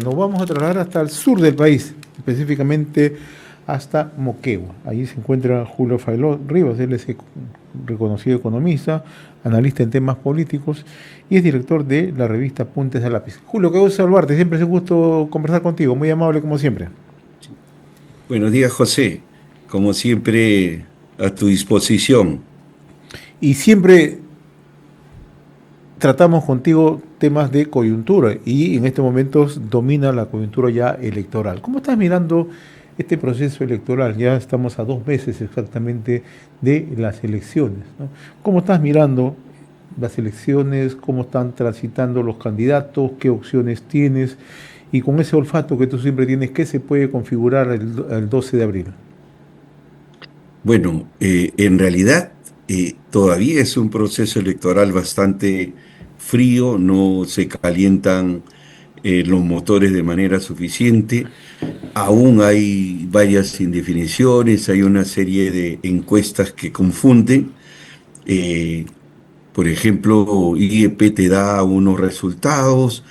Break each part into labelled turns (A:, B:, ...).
A: nos vamos a trasladar hasta el sur del país, específicamente hasta Moquegua. Allí se encuentra Julio Failó Rivas, él es reconocido economista, analista en temas políticos y es director de la revista Puntes a Lápiz. Julio, qué gusto saludarte, siempre es un gusto conversar contigo, muy amable como siempre.
B: Buenos días, José. Como siempre, a tu disposición.
A: Y siempre tratamos contigo temas de coyuntura y en estos momentos domina la coyuntura ya electoral. ¿Cómo estás mirando este proceso electoral? Ya estamos a 2 meses exactamente de las elecciones, ¿no? ¿Cómo estás mirando las elecciones? ¿Cómo están transitando los candidatos? ¿Qué opciones tienes? Y con ese olfato que tú siempre tienes, ¿qué se puede configurar el 12 de abril?
B: Bueno, en realidad todavía es un proceso electoral bastante frío, no se calientan los motores de manera suficiente, aún hay varias indefiniciones, hay una serie de encuestas que confunden. Eh, por ejemplo, IEP te da unos resultados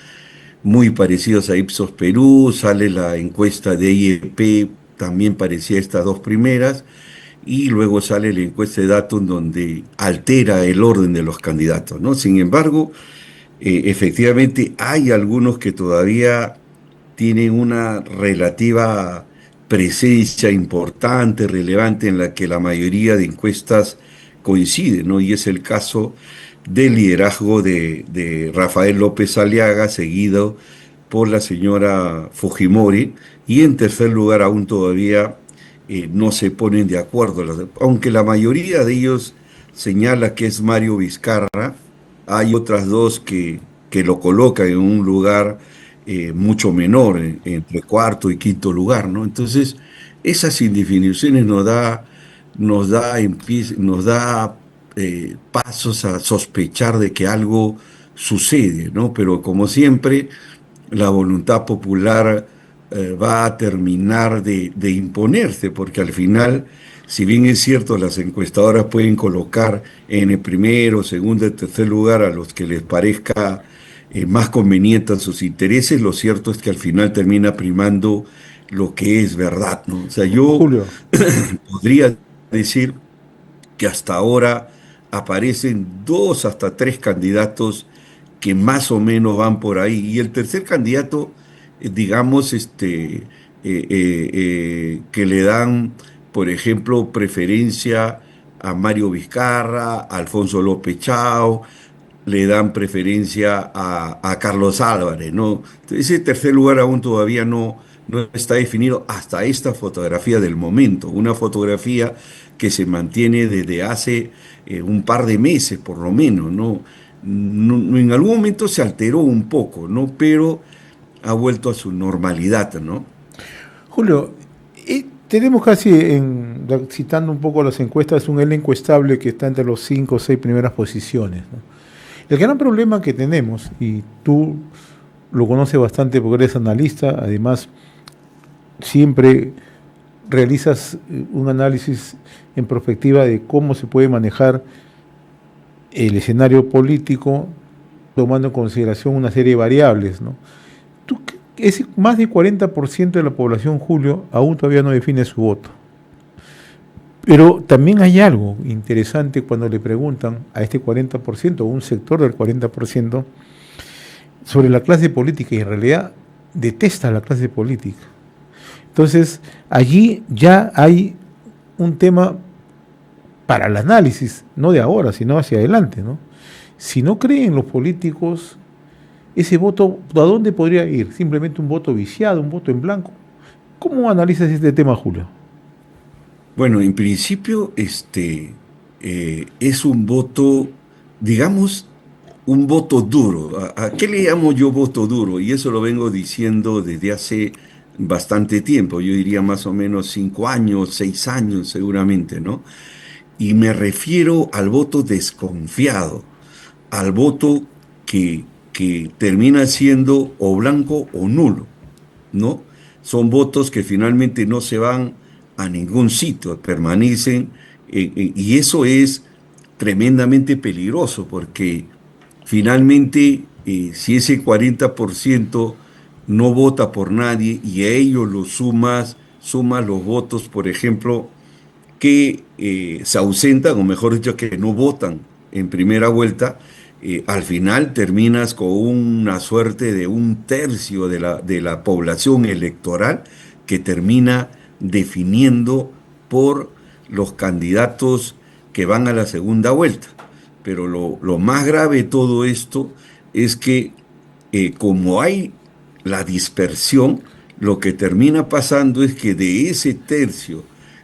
B: muy parecidos a Ipsos Perú, sale la encuesta de IEP, también parecía estas dos primeras, y luego sale la encuesta de Datum donde altera el orden de los candidatos, ¿no? Sin embargo, efectivamente hay algunos que todavía tienen una relativa presencia importante, relevante, en la que la mayoría de encuestas coinciden, ¿no? Y es el caso del liderazgo de Rafael López Aliaga, seguido por la señora Fujimori, y en tercer lugar aún todavía no se ponen de acuerdo, aunque la mayoría de ellos señala que es Mario Vizcarra. Hay otras dos que lo colocan en un lugar mucho menor, entre cuarto y quinto lugar, ¿no? Entonces, esas indefiniciones nos da pasos a sospechar de que algo sucede, ¿no? Pero como siempre, la voluntad popular va a terminar de imponerse, porque al final, si bien es cierto, las encuestadoras pueden colocar en el primero, segundo y tercer lugar a los que les parezca más conveniente a sus intereses, lo cierto es que al final termina primando lo que es verdad, ¿no? O sea, yo
A: Julio,
B: podría decir que hasta ahora aparecen dos hasta tres candidatos que más o menos van por ahí. Y el tercer candidato, digamos, que le dan, por ejemplo, preferencia a Mario Vizcarra, a Alfonso López Chao, le dan preferencia a Carlos Álvarez, ¿no? Ese tercer lugar aún todavía no está definido hasta esta fotografía del momento, una fotografía que se mantiene desde hace un par de meses por lo menos, ¿no? En algún momento se alteró un poco, ¿no? Pero ha vuelto a su normalidad, ¿no?
A: Julio, tenemos casi, citando un poco las encuestas, un elenco estable que está entre los 5 o 6 primeras posiciones, ¿no? El gran problema que tenemos, y tú lo conoces bastante porque eres analista, además siempre realizas un análisis en perspectiva de cómo se puede manejar el escenario político tomando en consideración una serie de variables, ¿no? Es más del 40% de la población, Julio, aún todavía no define su voto. Pero también hay algo interesante cuando le preguntan a este 40%, o un sector del 40%, sobre la clase política, y en realidad detesta la clase política. Entonces, allí ya hay un tema para el análisis, no de ahora, sino hacia adelante, ¿no? Si no creen los políticos, ese voto, ¿a dónde podría ir? ¿Simplemente un voto viciado, un voto en blanco? ¿Cómo analizas este tema, Julio?
B: Bueno, en principio, es un voto, digamos, un voto duro. ¿A qué le llamo yo voto duro? Y eso lo vengo diciendo desde hace bastante tiempo, yo diría más o menos 5 años, 6 años seguramente, ¿no? Y me refiero al voto desconfiado, al voto que termina siendo o blanco o nulo, ¿no? Son votos que finalmente no se van a ningún sitio, permanecen, y eso es tremendamente peligroso porque finalmente, si ese 40% no vota por nadie y a ellos los sumas los votos, por ejemplo, que se ausentan, o mejor dicho, que no votan en primera vuelta, al final terminas con una suerte de un tercio de la población electoral que termina definiendo por los candidatos que van a la segunda vuelta. Pero lo más grave de todo esto es que como hay la dispersión, lo que termina pasando es que de ese tercio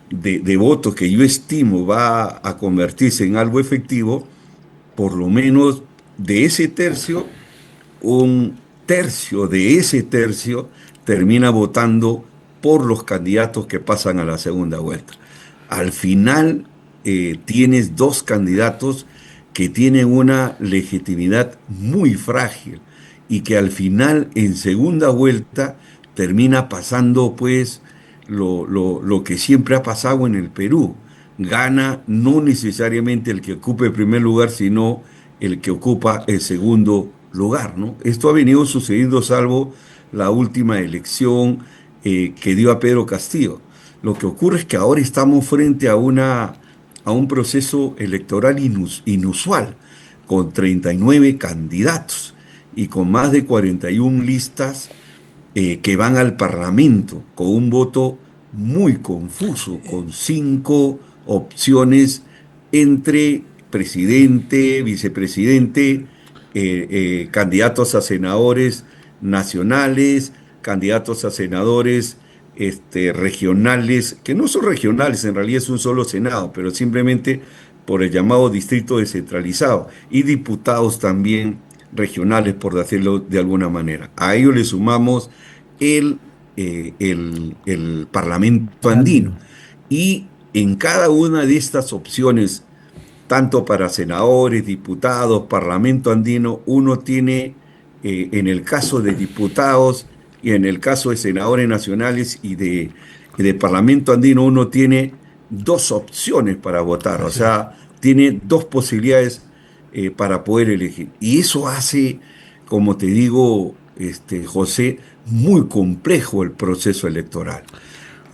B: de votos que yo estimo va a convertirse en algo efectivo, por lo menos de ese tercio, un tercio de ese tercio termina votando por los candidatos que pasan a la segunda vuelta. Al final tienes dos candidatos que tienen una legitimidad muy frágil y que al final en segunda vuelta termina pasando pues lo que siempre ha pasado en el Perú. Gana no necesariamente el que ocupe el primer lugar, sino el que ocupa el segundo lugar, ¿no? Esto ha venido sucediendo salvo la última elección que dio a Pedro Castillo. Lo que ocurre es que ahora estamos frente a un proceso electoral inusual, con 39 candidatos y con más de 41 listas que van al Parlamento, con un voto muy confuso, con 5 opciones entre presidente, vicepresidente, candidatos a senadores nacionales, candidatos a senadores regionales, que no son regionales, en realidad es un solo senado, pero simplemente por el llamado distrito descentralizado, y diputados también regionales, por decirlo de alguna manera. A ello le sumamos el Parlamento andino. Y en cada una de estas opciones, tanto para senadores, diputados, Parlamento andino, uno tiene, en el caso de diputados y en el caso de senadores nacionales y de Parlamento andino, uno tiene dos opciones para votar, o sea, tiene dos posibilidades para poder elegir. Y eso hace, como te digo, José, muy complejo el proceso electoral.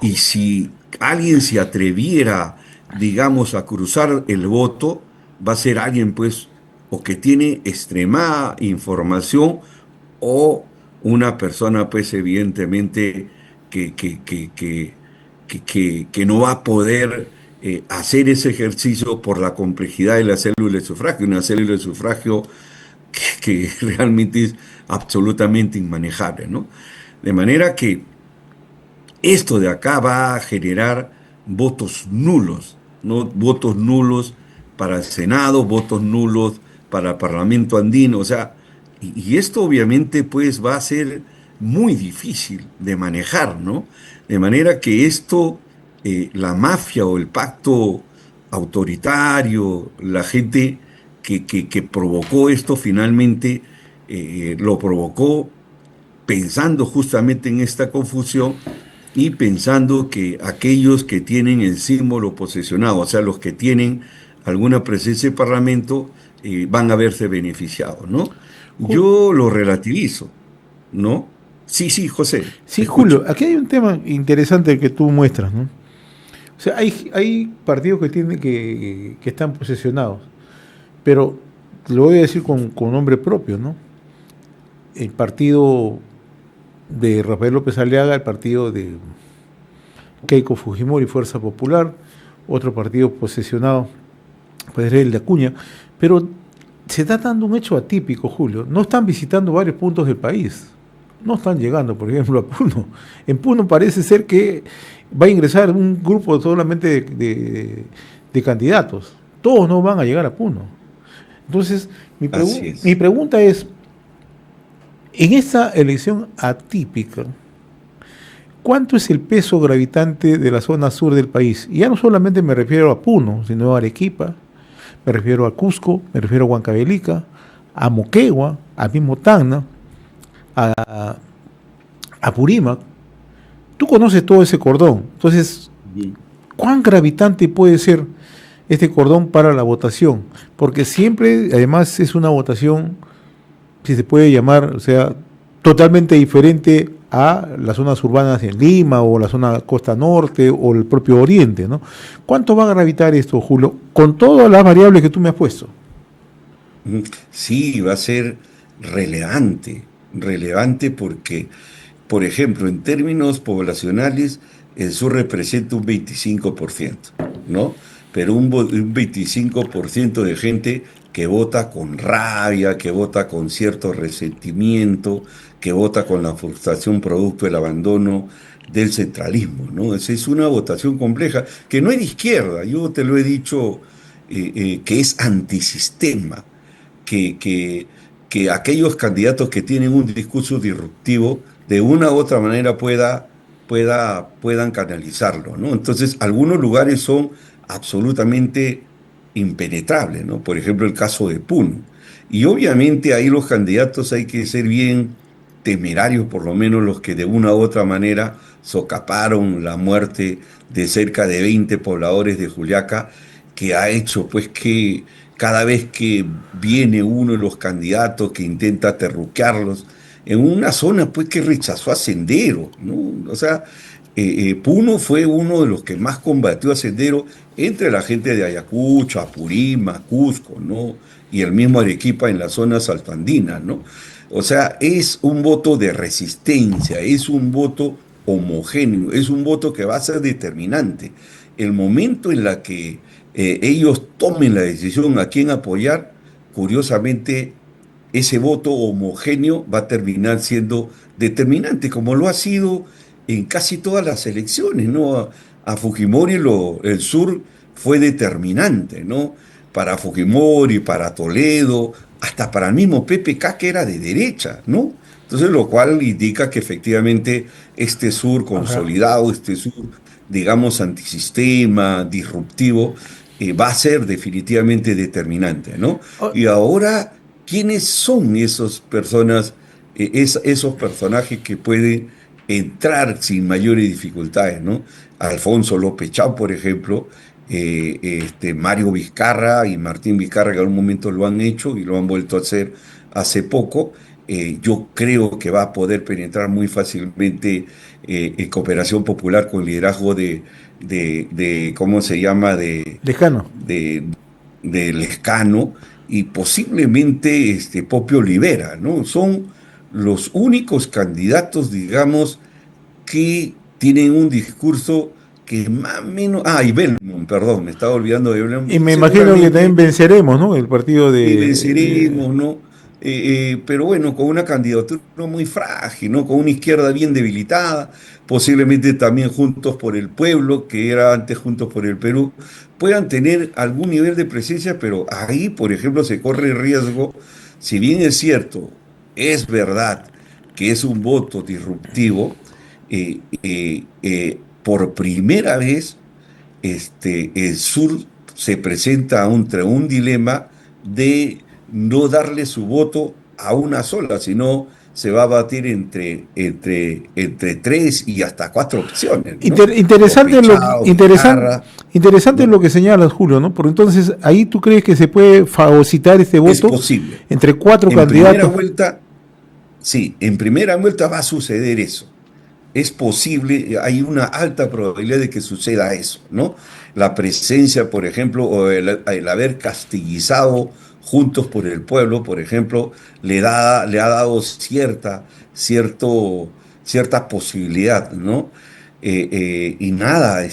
B: Y si alguien se atreviera, digamos, a cruzar el voto, va a ser alguien, pues, o que tiene extremada información, o una persona, pues, evidentemente, que no va a poder hacer ese ejercicio por la complejidad de la célula de sufragio, una célula de sufragio que realmente es absolutamente inmanejable, ¿no? De manera que esto de acá va a generar votos nulos, ¿no? Votos nulos para el Senado, votos nulos para el Parlamento andino, o sea, y esto obviamente pues va a ser muy difícil de manejar, ¿no? De manera que esto, la mafia o el pacto autoritario, la gente que provocó esto finalmente, lo provocó pensando justamente en esta confusión y pensando que aquellos que tienen el símbolo posesionado, o sea, los que tienen alguna presencia en el Parlamento, van a verse beneficiados, ¿no? Yo lo relativizo, ¿no? Sí, sí, José.
A: Sí, Julio, aquí hay un tema interesante que tú muestras, ¿no? O sea, hay partidos que tienen que están posesionados, pero lo voy a decir con nombre propio, ¿no? El partido de Rafael López Aliaga, el partido de Keiko Fujimori, Fuerza Popular, otro partido posesionado, puede ser el de Acuña, pero se está dando un hecho atípico, Julio. No están visitando varios puntos del país, no están llegando, por ejemplo, a Puno. En Puno parece ser que va a ingresar un grupo solamente de candidatos, todos no van a llegar a Puno. Entonces, mi pregunta es, en esta elección atípica, ¿cuánto es el peso gravitante de la zona sur del país? Y ya no solamente me refiero a Puno, sino a Arequipa, me refiero a Cusco, me refiero a Huancavelica, a Moquegua, a mismo Tacna, a Purímac. Tú conoces todo ese cordón. Entonces, ¿cuán gravitante puede ser este cordón para la votación? Porque siempre, además, es una votación, si se puede llamar, o sea, totalmente diferente a las zonas urbanas en Lima o la zona costa norte o el propio oriente, ¿no? ¿Cuánto va a gravitar esto, Julio? Con todas las variables que tú me has puesto.
B: Sí, va a ser relevante, relevante porque, por ejemplo, en términos poblacionales, el sur representa un 25%, ¿no? Pero un 25% de gente que vota con rabia, que vota con cierto resentimiento, que vota con la frustración producto del abandono del centralismo, ¿no? Esa es una votación compleja, que no es de izquierda, yo te lo he dicho, que es antisistema que, que, que aquellos candidatos que tienen un discurso disruptivo de una u otra manera puedan canalizarlo, ¿no? Entonces, algunos lugares son absolutamente impenetrables, ¿no? Por ejemplo, el caso de Puno. Y obviamente ahí los candidatos hay que ser bien temerarios, por lo menos los que de una u otra manera socaparon la muerte de cerca de 20 pobladores de Juliaca, que ha hecho pues que cada vez que viene uno de los candidatos que intenta terruquearlos, en una zona pues que rechazó a Sendero, ¿no? O sea, Puno fue uno de los que más combatió a Sendero entre la gente de Ayacucho, Apurímac, Cusco, ¿no? Y el mismo Arequipa en las zonas altoandinas, ¿no? O sea, es un voto de resistencia, es un voto homogéneo, es un voto que va a ser determinante. El momento en la que ellos tomen la decisión a quién apoyar, curiosamente ese voto homogéneo va a terminar siendo determinante, como lo ha sido en casi todas las elecciones, ¿no? A Fujimori el sur fue determinante, ¿no? Para Fujimori, para Toledo, hasta para el mismo PPK que era de derecha, ¿no? Entonces, lo cual indica que efectivamente este sur
A: Ajá.
B: consolidado, este sur, digamos, antisistema, disruptivo, va a ser definitivamente determinante, ¿no?
A: Oh,
B: Y ahora, ¿quiénes son esas personas, esos personajes que pueden entrar sin mayores dificultades, ¿no? Alfonso López Chao, por ejemplo, Mario Vizcarra y Martín Vizcarra, que en algún momento lo han hecho y lo han vuelto a hacer hace poco. Yo creo que va a poder penetrar muy fácilmente en Cooperación Popular con liderazgo ¿cómo se llama?
A: lejano.
B: De, de Lescano y posiblemente Popio Olivera, ¿no? Son los únicos candidatos, digamos, que tienen un discurso que más o menos... Ah, y Belmont, perdón, me estaba olvidando de
A: Y
B: Belmont.
A: me imagino que también
B: Seguramente
A: venceremos, ¿no? El partido
B: venceremos, ¿no? Pero bueno, con una candidatura muy frágil, ¿no? Con una izquierda bien debilitada, posiblemente también Juntos por el Pueblo, que era antes Juntos por el Perú, puedan tener algún nivel de presencia, pero ahí, por ejemplo, se corre el riesgo, si bien es cierto, es verdad que es un voto disruptivo, por primera vez el sur se presenta ante un dilema de no darle su voto a una sola, sino se va a batir entre tres y hasta cuatro opciones, ¿no?
A: Interesante
B: Lopechao, Vizcarra,
A: interesante lo
B: ¿no?
A: que señalas, Julio, ¿no? Porque entonces ahí tú crees que se puede fagocitar este
B: Es
A: voto
B: posible.
A: entre cuatro
B: En primera
A: candidatos.
B: vuelta, sí, en primera vuelta va a suceder eso. Es posible, hay una alta probabilidad de que suceda eso, ¿no? La presencia, por ejemplo, o el haber castillizado Juntos por el Pueblo, por ejemplo, le ha dado cierta posibilidad, ¿no? Y nada,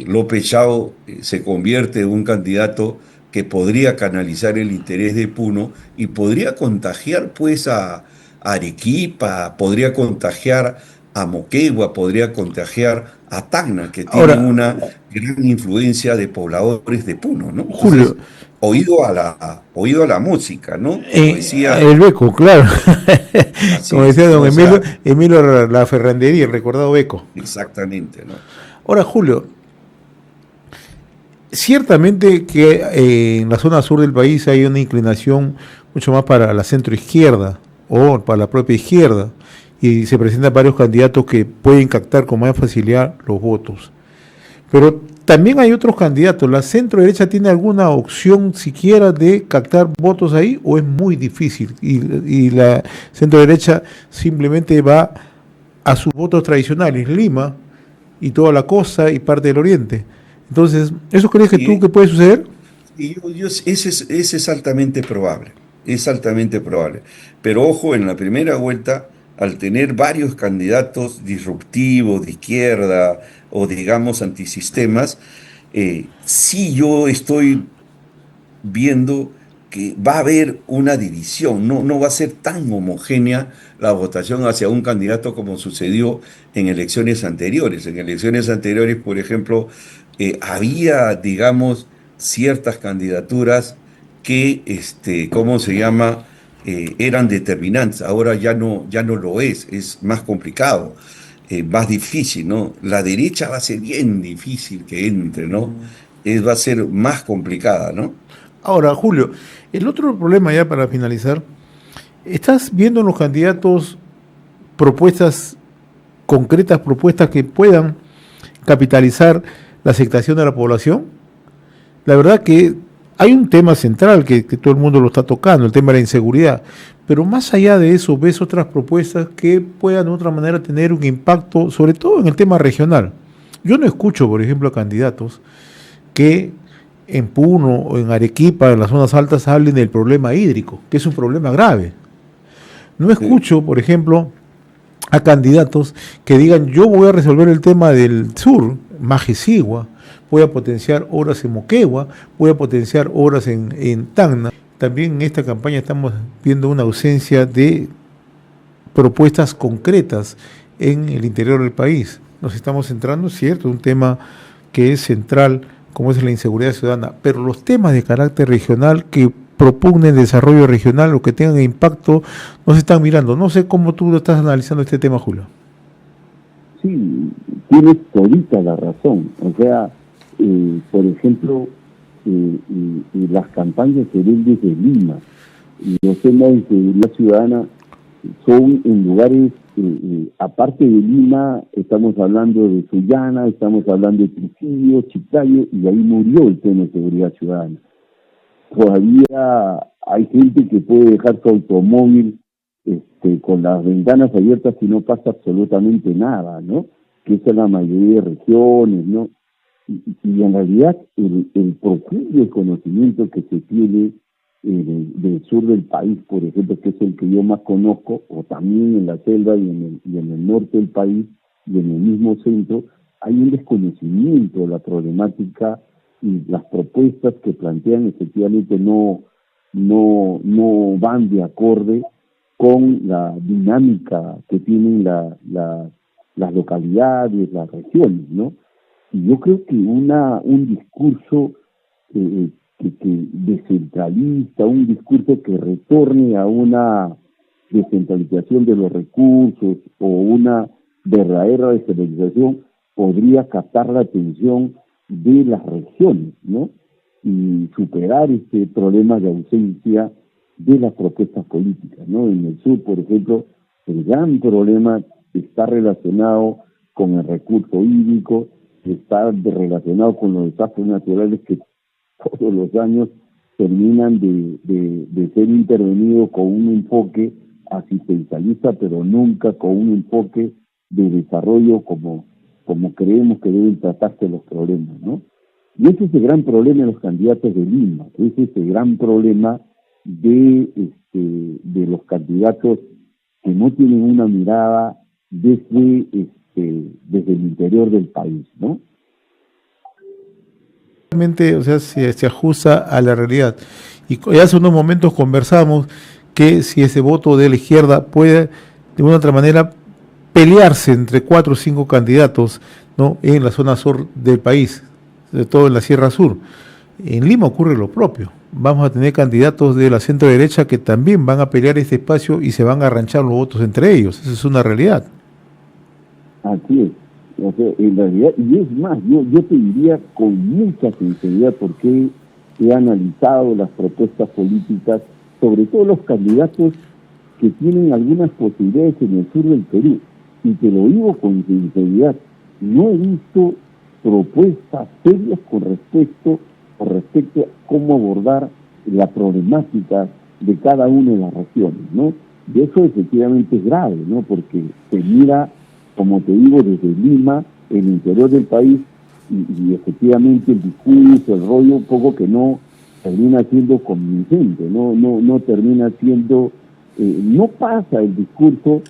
B: López Chao se convierte en un candidato que podría canalizar el interés de Puno y podría contagiar, pues, a Arequipa, podría contagiar a Moquegua, podría contagiar a Tacna, que tienen
A: Ahora,
B: una gran influencia de pobladores de Puno, ¿no?
A: Julio,
B: Entonces, oído a la música, ¿no? Como decía,
A: el Beco, claro.
B: así
A: Como decía
B: es, ¿no?
A: don
B: O
A: Emilio,
B: sea,
A: Emilio La Ferrandería, el recordado Beco.
B: exactamente, ¿no?
A: Ahora, Julio, ciertamente que en la zona sur del país hay una inclinación mucho más para la centroizquierda o para la propia izquierda y se presentan varios candidatos que pueden captar con más facilidad los votos. Pero también hay otros candidatos. ¿La centro derecha tiene alguna opción siquiera de captar votos ahí o es muy difícil? Y la centro derecha simplemente va a sus votos tradicionales, Lima y toda la costa y parte del oriente. Entonces, ¿eso crees que tú
B: Y,
A: que puede suceder?
B: ese es altamente probable, es altamente probable. Pero ojo, en la primera vuelta, al tener varios candidatos disruptivos de izquierda o digamos antisistemas, sí yo estoy viendo que va a haber una división, no va a ser tan homogénea la votación hacia un candidato como sucedió en elecciones anteriores. En elecciones anteriores, por ejemplo, había, digamos, ciertas candidaturas que, ¿cómo se llama? Eran determinantes. Ahora ya no lo es más complicado, más difícil, ¿no? La derecha va a ser bien difícil que entre, ¿no? Va a ser más complicada, ¿no?
A: Ahora, Julio, el otro problema ya para finalizar, ¿estás viendo en los candidatos propuestas concretas, propuestas que puedan capitalizar la aceptación de la población? La verdad que hay un tema central que todo el mundo lo está tocando, el tema de la inseguridad, pero más allá de eso ves otras propuestas que puedan de otra manera tener un impacto, sobre todo en el tema regional. Yo no escucho, por ejemplo, a candidatos que en Puno o en Arequipa, en las zonas altas, hablen del problema hídrico, que es un problema grave. No
B: Sí.
A: escucho, por ejemplo, a candidatos que digan yo voy a resolver el tema del sur, Majesigua, voy a potenciar obras en Moquegua, voy a potenciar obras en Tacna. También en esta campaña estamos viendo una ausencia de propuestas concretas en el interior del país. Nos estamos centrando, cierto, en un tema que es central, como es la inseguridad ciudadana, pero los temas de carácter regional que propugnen desarrollo regional o que tengan impacto no se están mirando. No sé cómo tú lo estás analizando este tema, Julio.
C: Sí, tienes todita la razón. O sea, por ejemplo, y las campañas se ven desde Lima. Y los temas de seguridad ciudadana son en lugares, aparte de Lima, estamos hablando de Sullana, estamos hablando de Trujillo, Chiclayo, y ahí murió el tema de seguridad ciudadana. Todavía hay gente que puede dejar su automóvil con las ventanas abiertas y no pasa absolutamente nada, ¿no? Que esa es la mayoría de regiones, ¿no? Y en realidad el profundo conocimiento que se tiene del sur del país, por ejemplo, que es el que yo más conozco, o también en la selva y en el norte del país y en el mismo centro, hay un desconocimiento de la problemática y las propuestas que plantean efectivamente no van de acorde con la dinámica que tienen las localidades, las regiones, ¿no? Y yo creo que un discurso que descentralista, un discurso que retorne a una descentralización de los recursos o una verdadera descentralización podría captar la atención de las regiones, ¿no? Y superar este problema de ausencia de las propuestas políticas, ¿no? En el sur, por ejemplo, el gran problema está relacionado con el recurso hídrico, está relacionado con los desastres naturales que todos los años terminan de ser intervenidos con un enfoque asistencialista, pero nunca con un enfoque de desarrollo como creemos que deben tratarse los problemas, ¿no? Y ese es el gran problema de los candidatos de Lima, ese es el gran problema de los candidatos que no tienen una mirada desde el interior del país, ¿no?
A: Realmente, o sea, se ajusta a la realidad. Y hace unos momentos conversamos que si ese voto de la izquierda puede, de una u otra manera, pelearse entre 4 o 5 candidatos, ¿no? En la zona sur del país, sobre todo en la Sierra Sur. En Lima ocurre lo propio. Vamos a tener candidatos de la centro derecha que también van a pelear este espacio y se van a arranchar los votos entre ellos. Esa es una realidad.
C: Así es. O sea, en realidad, y es más, yo te diría con mucha sinceridad porque he analizado las propuestas políticas, sobre todo los candidatos que tienen algunas posibilidades en el sur del Perú. Y te lo digo con sinceridad, no he visto propuestas serias con respecto a cómo abordar la problemática de cada una de las regiones, ¿no? Y eso efectivamente es grave, ¿no? Porque se mira, como te digo, desde Lima, el interior del país, y efectivamente el discurso, el rollo, un poco que no termina siendo convincente, no termina siendo, no pasa el discurso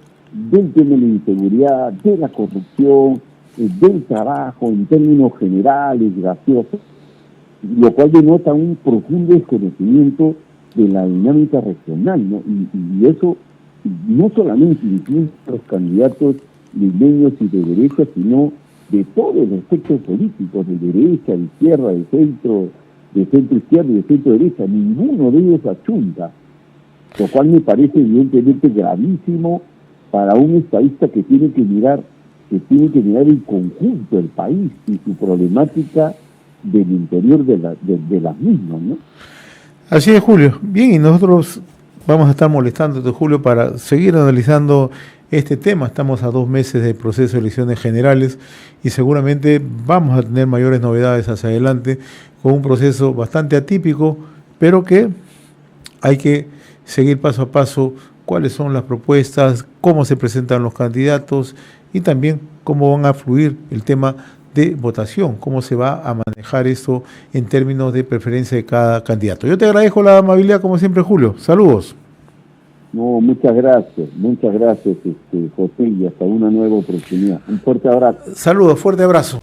C: del tema de la inseguridad, de la corrupción, del trabajo en términos generales, graciosos, lo cual denota un profundo desconocimiento de la dinámica regional, ¿no? Y eso no solamente incluye a los candidatos limeños y de derecha, sino de todos los aspectos políticos, de derecha, de izquierda, de centro izquierda y de centro derecha. Ninguno de ellos achunta, lo cual me parece evidentemente gravísimo para un estadista que tiene que mirar el conjunto del país y su problemática del interior de las mismas, ¿no?
A: Así es, Julio. Bien, y nosotros vamos a estar molestándote, Julio, para seguir analizando este tema. Estamos a 2 meses del proceso de elecciones generales y seguramente vamos a tener mayores novedades hacia adelante con un proceso bastante atípico, pero que hay que seguir paso a paso cuáles son las propuestas, cómo se presentan los candidatos y también cómo van a fluir el tema de votación, cómo se va a manejar esto en términos de preferencia de cada candidato. Yo te agradezco la amabilidad como siempre, Julio. Saludos.
C: No, muchas gracias, José, y hasta una nueva oportunidad. Un fuerte abrazo.
A: Saludos, fuerte abrazo.